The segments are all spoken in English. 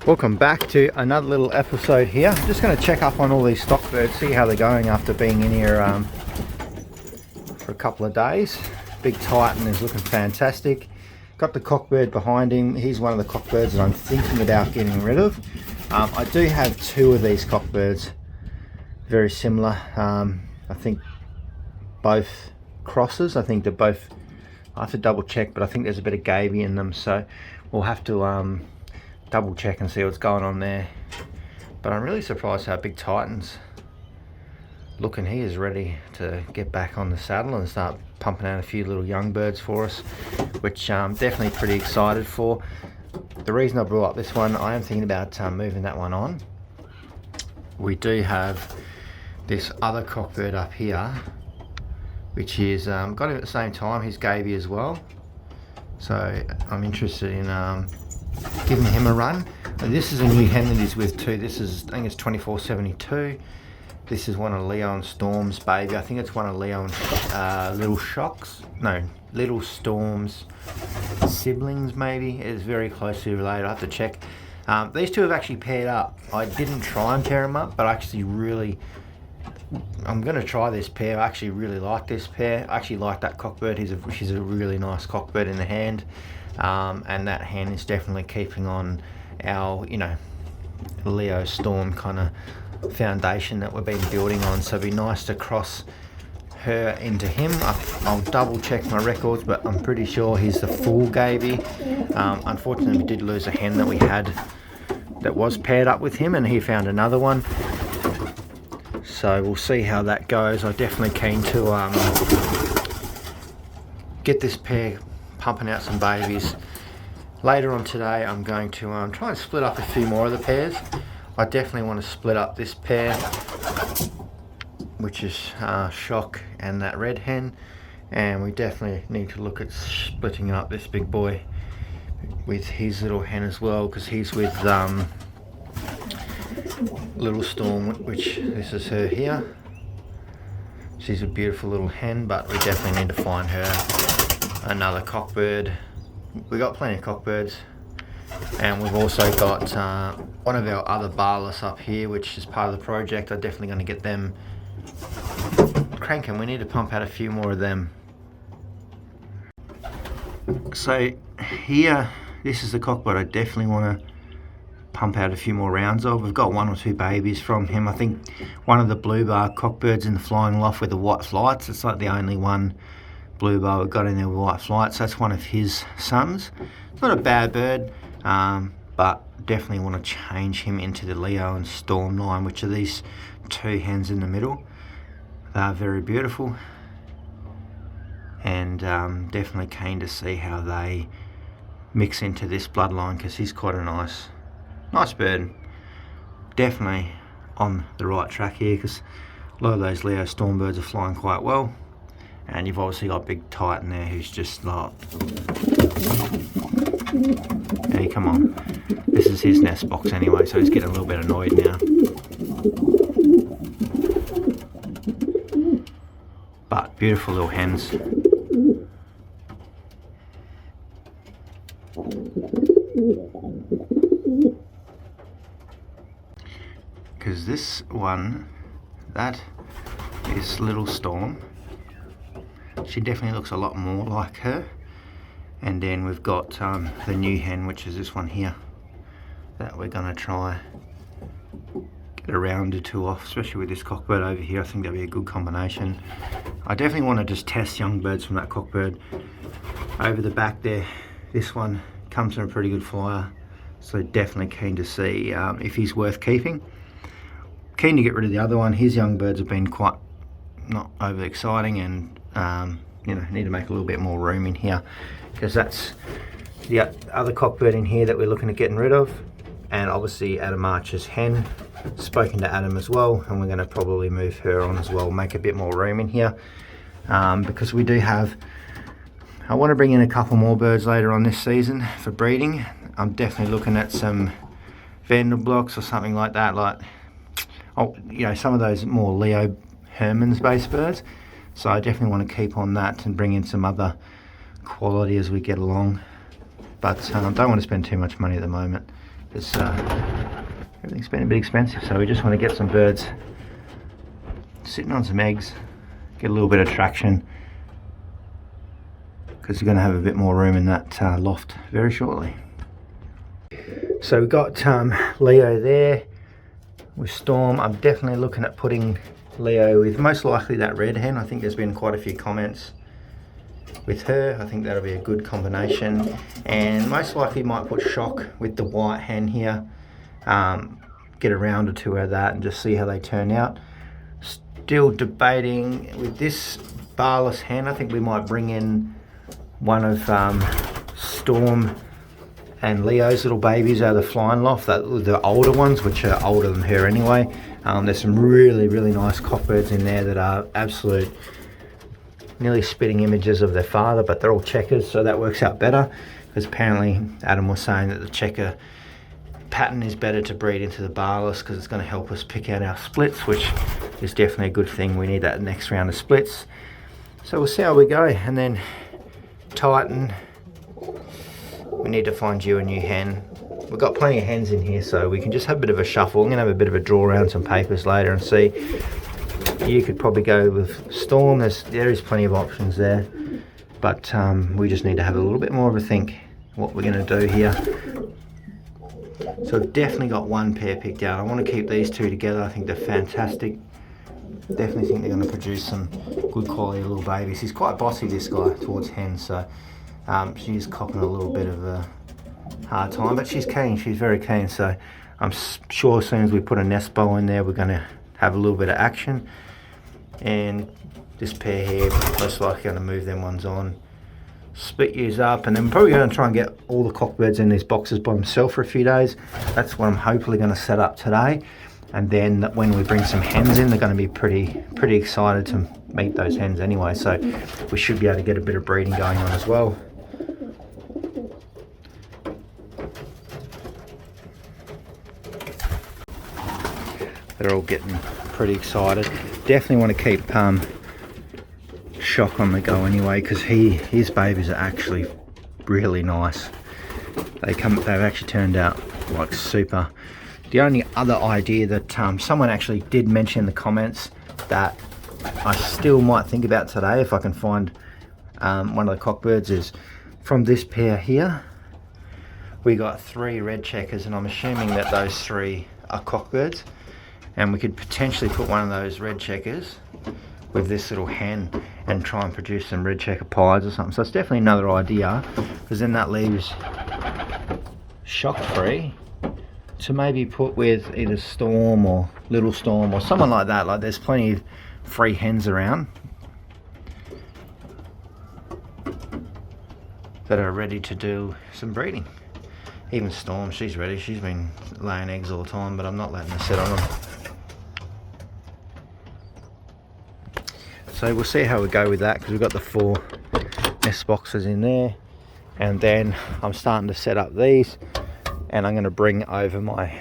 Welcome back to another little episode here. I'm just going to check up on all these stock birds, see how they're going after being in here for a couple of days. Big Titan is looking fantastic. Got the cockbird behind him. He's one of the cockbirds that I'm thinking about getting rid of. I do have two of these cockbirds, very similar. I think both crosses. I think they're both, I have to double check, but I think there's a bit of Gaby in them, so we'll have to double check and see what's going on there. But I'm really surprised how Big Titan's looking. He is ready to get back on the saddle and start pumping out a few little young birds for us, which I'm definitely pretty excited for. The reason I brought up this one, I am thinking about moving that one on. We do have this other cockbird up here, which is got him at the same time. He's Gaby as well, so I'm interested in giving him a run. And this is a new hen that he's with too. This is, I think it's 2472. This is one of Leo and Storm's baby. I think it's one of Leo and Little Storm's siblings maybe. It's very closely related. I have to check. These two have actually paired up. I didn't try and pair them up, but I'm going to try this pair. I actually really like this pair. I actually like that cockbird. She's a really nice cockbird in the hand. And that hen is definitely keeping on our, Leo Storm kind of foundation that we've been building on. So it'd be nice to cross her into him. I'll double check my records, but I'm pretty sure he's the full Gaby. Unfortunately, we did lose a hen that we had that was paired up with him, and he found another one. So we'll see how that goes. I'm definitely keen to get this pair pumping out some babies. Later on today, I'm going to try and split up a few more of the pairs. I definitely want to split up this pair, which is Shock and that red hen, and we definitely need to look at splitting up this big boy with his little hen as well, because he's with Little Storm, which this is her here. She's a beautiful little hen, but we definitely need to find her another cockbird. We got plenty of cockbirds, and we've also got one of our other barless up here, which is part of the project. I'm definitely going to get them cranking. We need to pump out a few more of them. So here, this is the cockbird I definitely want to pump out a few more rounds of. We've got one or two babies from him. I think one of the blue bar cockbirds in the flying loft with the white flights. It's like the only one blue bar we've got in there with white flights. That's one of his sons. It's not a bad bird, but definitely want to change him into the Leo and Storm line, which are these two hens in the middle. They are very beautiful, and definitely keen to see how they mix into this bloodline, because he's quite a nice bird. Definitely on the right track here, because a lot of those Leo Storm birds are flying quite well. And you've obviously got Big Titan there, who's just like, hey, come on. This is his nest box anyway, so he's getting a little bit annoyed now. But beautiful little hens. Because this one, that is Little Storm. She definitely looks a lot more like her. And then we've got the new hen, which is this one here, that we're going to try get a round or two off, especially with this cockbird over here. I think that'll be a good combination. I definitely want to just test young birds from that cockbird. Over the back there, this one comes from a pretty good flyer, so definitely keen to see if he's worth keeping. Keen to get rid of the other one. His young birds have been quite not over exciting, and need to make a little bit more room in here, because that's the other cockbird in here that we're looking at getting rid of. And obviously Adam Archer's hen, spoken to Adam as well, and we're going to probably move her on as well, make a bit more room in here, because we do have, I want to bring in a couple more birds later on this season for breeding. I'm definitely looking at some Vanderblocks or something like that, some of those more Leo Herman's based birds. So I definitely want to keep on that and bring in some other quality as we get along. But don't want to spend too much money at the moment. This everything's been a bit expensive, so we just want to get some birds sitting on some eggs, get a little bit of traction, because you're going to have a bit more room in that loft very shortly. So we've got Leo there with Storm. I'm definitely looking at putting Leo with most likely that red hen. I think there's been quite a few comments with her. I think that'll be a good combination, and most likely might put Shock with the white hen here, get a round or two of that and just see how they turn out. Still debating with this barless hen. I think we might bring in one of Storm and Leo's little babies out of the flying loft, the older ones, which are older than her anyway. There's some really nice cockbirds in there that are absolute nearly spitting images of their father, but they're all checkers, so that works out better, because apparently Adam was saying that the checker pattern is better to breed into the barless because it's going to help us pick out our splits, which is definitely a good thing. We need that next round of splits. So we'll see how we go. And then Titan, we need to find you a new hen. We've got plenty of hens in here, so we can just have a bit of a shuffle. I'm going to have a bit of a draw around some papers later and see. You could probably go with Storm. There is plenty of options there, but we just need to have a little bit more of a think what we're going to do here. So I've definitely got one pair picked out. I want to keep these two together. I think they're fantastic. Definitely think they're going to produce some good quality little babies. He's quite bossy, this guy, towards hens, so she's copping a little bit of a hard time, but she's keen. She's very keen, so I'm sure as soon as we put a nest bow in there, we're going to have a little bit of action. And this pair here, most likely going to move them ones on, split yous up, and then we're probably going to try and get all the cockbirds in these boxes by themselves for a few days. That's what I'm hopefully going to set up today, and then when we bring some hens in, they're going to be pretty excited to meet those hens anyway, so we should be able to get a bit of breeding going on as well. They're all getting pretty excited. Definitely want to keep Shock on the go anyway, because his babies are actually really nice. They've actually turned out like super. The only other idea that someone actually did mention in the comments that I still might think about today, if I can find one of the cockbirds, is from this pair here. We got 3 red checkers, and I'm assuming that those 3 are cockbirds, and we could potentially put one of those red checkers with this little hen and try and produce some red checker pies or something. So it's definitely another idea, because then that leaves Shock free to maybe put with either Storm or Little Storm or someone like that. Like, there's plenty of free hens around that are ready to do some breeding. Even Storm, she's ready. She's been laying eggs all the time, but I'm not letting her sit on them. So we'll see how we go with that, because we've got the 4 nest boxes in there, and then I'm starting to set up these, and I'm going to bring over my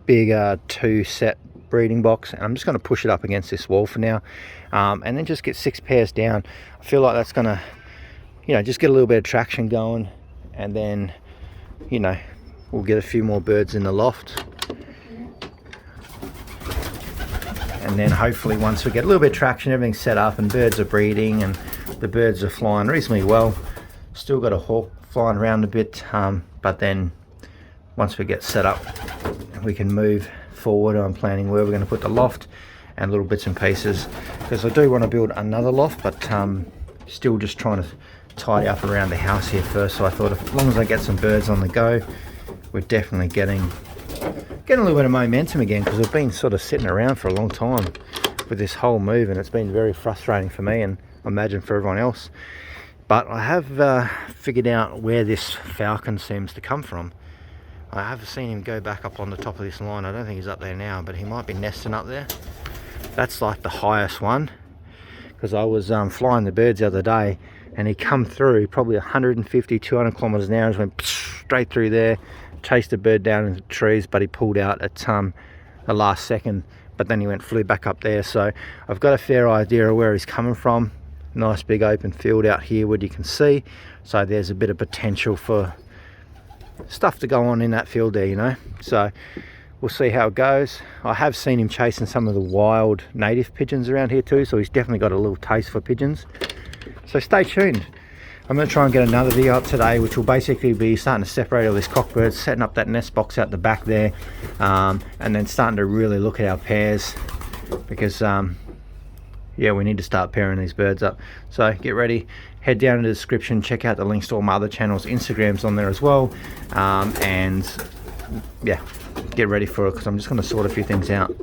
bigger 2 set breeding box, and I'm just going to push it up against this wall for now, and then just get 6 pairs down. I feel like that's going to, just get a little bit of traction going, and then we'll get a few more birds in the loft. And then hopefully once we get a little bit of traction, everything's set up and birds are breeding and the birds are flying reasonably well. Still got a hawk flying around a bit, but then once we get set up, we can move forward. I'm planning where we're going to put the loft and little bits and pieces, because I do want to build another loft, but still just trying to tidy up around the house here first. So I thought, as long as I get some birds on the go, we're definitely getting a little bit of momentum again, because we've been sort of sitting around for a long time with this whole move, and it's been very frustrating for me, and I imagine for everyone else. But I have figured out where this falcon seems to come from. I have seen him go back up on the top of this line. I don't think he's up there now, but he might be nesting up there. That's like the highest one, because I was flying the birds the other day, and he come through probably 150, 200 kilometers an hour, just went straight through there, chased a bird down into the trees, but he pulled out at the last second, but then he flew back up there. So I've got a fair idea of where he's coming from. Nice big open field out here where you can see, so there's a bit of potential for stuff to go on in that field there, you know. So we'll see how it goes. I have seen him chasing some of the wild native pigeons around here too, so he's definitely got a little taste for pigeons. So stay tuned. I'm going to try and get another video up today, which will basically be starting to separate all these cockbirds, setting up that nest box out the back there, and then starting to really look at our pairs, because yeah, we need to start pairing these birds up. So get ready, head down in the description, check out the links to all my other channels. Instagram's on there as well, and yeah, get ready for it, because I'm just going to sort a few things out.